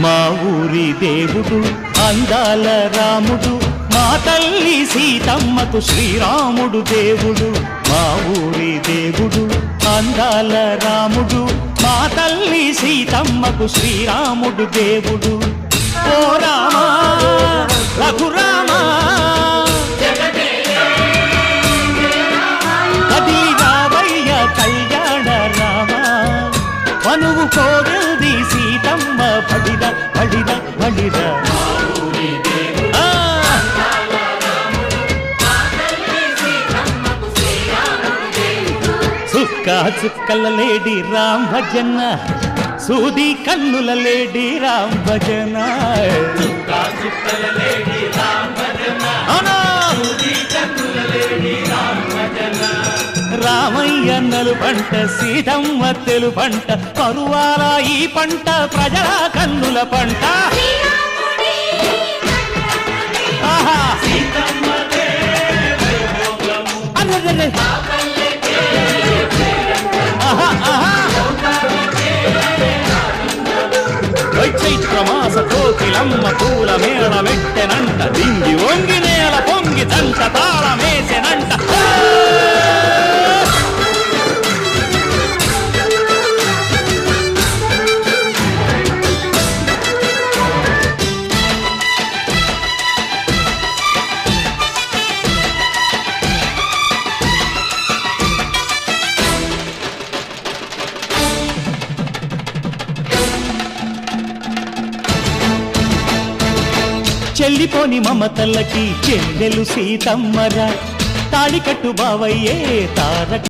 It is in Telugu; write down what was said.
మా ఊరి దేవుడు అందాల రాముడు, మా తల్లి సీతమ్మకు శ్రీరాముడు దేవుడు. మా ఊరి దేవుడు అందాల రాముడు, మా తల్లి సీతమ్మకు శ్రీరాముడు దేవుడు. ఓ రామా రఘురామా కదిలి రావయ్య కళ్యాణ రామా, మనువు కోగల్ది సీతమ్మ పడిద పడిద పడిద. చుక్కా చుక్కల లేడి రామ్ భజన, సూది కన్నుల లేడి రామ్ భజన. చుక్కా చుక్కల లేడి రామ్ భజన, సూది కన్నుల లేడి రామ్ భజన. రామయ్య నలు పంట సీతమ్మ తెలు పంట, కరువాల ఈ పంట ప్రజల కన్నుల పంట. చైత్రమాస కోకిలమ్మ పూల మేళ మెట్టెనంట, దింగి వంగి నేల పొంగి దంట తాళమేసెనంట. చెల్లిపోని మమతల్లకి చెల్లెలు సీతమ్మరా, తాళికట్టు బావయ్యే తారక